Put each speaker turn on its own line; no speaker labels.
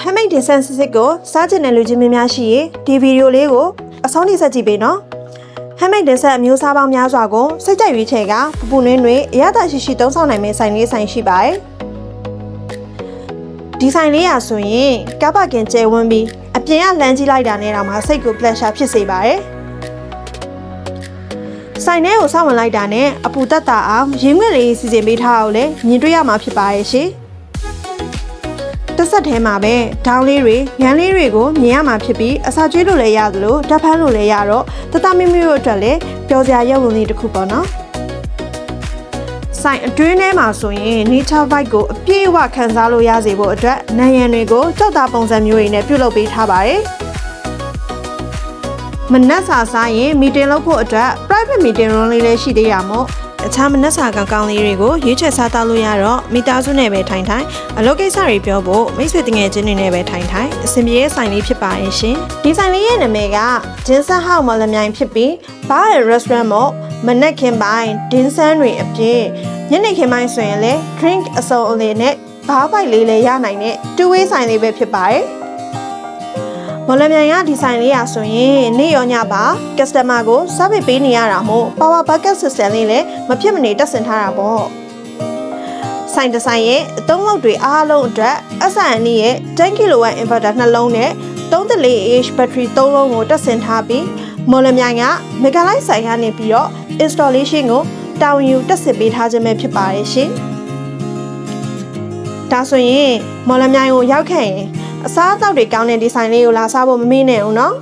handmade design စစ်ကိုစားကျင်တဲ့လူချင်းများရှိရင်ဒီဗီဒီယိုလေးကိုအဆုံးထိဆက်ကြည့်ပေးနော် handmade design အမျိုးအစားပေါင်းများစွာကိုစိတ်ကြိုက်ရွေးချယ်ကပူနွေးတွေအရသာရှိသုံးဆောင်နိုင်မယ့်ဆိုင်လေးဆိုင်ရှိပါတယ်ဒီဆိုင်လေးရဆိုရင်ကပ်ပကင်ကျဲဝန်းပြီးအပြင်ကလမ်းကြီးလိုက်တာနဲ့တော့မှစိတ်ကို pleasure ဖြစ်စေပါတယ်ဆိုင်ထဲကိုစောင့်ဝင်လိုက်တာနဲ့အပူတက်တာအောင်ရင်းငွေ့လေးစီစဉ်ပေးထားအောင်လည်းမြင်တွေ့ရမှာဖြစ်ပါရဲ့ရှင်တစ်ဆက်ထဲမှာပဲဒေါင်းလေးတွေရန်လေးတွေကိုမြင်ရမှာဖြစ်ပြီးအစာကျွေးလို့လည်းရသလိုဓာတ်ဖမ်းလို့လည်းရတော့တတမိမိတို့အတွက်လည်းပျော်စရာရုပ်ဝင်လေးတစ်ခုပေါ့နော်ဆိုင်အတွင်းထဲမှာဆိုရင် nature vibe ကိုအပြည့်အဝခံစားလို့ရစေဖို့အတွက်နံရံတွေကိုကြောက်တာပုံစံမျိုးတွေနဲ့ပြုလုပ်ပေးထားပါတယ်မနက်စာစားရင် meeting လုပ်ဖို့အတွက် private meeting room လေးလည်းရှိသေးရမို့အခြားမနက်စာကောင်းလေးတွေကိုရွေးချယ်စားတောက်လို့ရတော့မိသားစုနဲ့ပဲထိုင်အလုပ်ကိစ္စတွေပြောဖို့မိတ်ဆွေတငယ်ချင်းတွေနဲ့ပဲထိုင်အဆင်ပြေတဲ့ဆိုင်လေးဖြစ်ပါရဲ့ရှင်ဒီဆိုင်လေးရဲ့နာမည်က Jinsan House မော်လမြိုင်ဖြစ်ပြီး bar and restaurant မို့မနက်ခင်းပိုင်းဒင်းဆန်းတွေအပြင်ညနေခင်းပိုင်းဆိုရင်လည်း drink အစုံအလင်နဲ့ဘားပိုက်လေးလည်းရနိုင်တဲ့ two-way ဆိုင်လေးပဲဖြစ်ပါတယ်မော်လမြိုင်ကဒီဆိုင်လေးရဆိုရင်နေ့ရောညပါ customer ကို service ပေးနေရတာမို့ power bucket system လေးလည်းမဖြစ်မနေတက်ဆင်ထားတာပေါ့ဆိုင်တစ်ဆိုင်ရဲ့အသုံးလုပ်တွေအားလုံးအတွက် SIN ရဲ့ 10kW inverter နှလုံးနဲ့ 3.4Ah battery 3လုံးကိုတက်ဆင်ထားပြီးမော်လမြိုင်က mega light ဆိုင်ကနေပြီးတော့ installation ကိုတာဝန်ယူတက်ဆင်ပေးထားခြင်းပဲဖြစ်ပါတယ်ရှင်ဒါဆိုရင်မော်လမြိုင်ကိုရောက်ခဲ့ရင်အစားအသောက်တွေကောင်းတဲ့ဒီဆိုင်လေးကိုလာစားဖို့မမေ့နဲ့ဦးနော်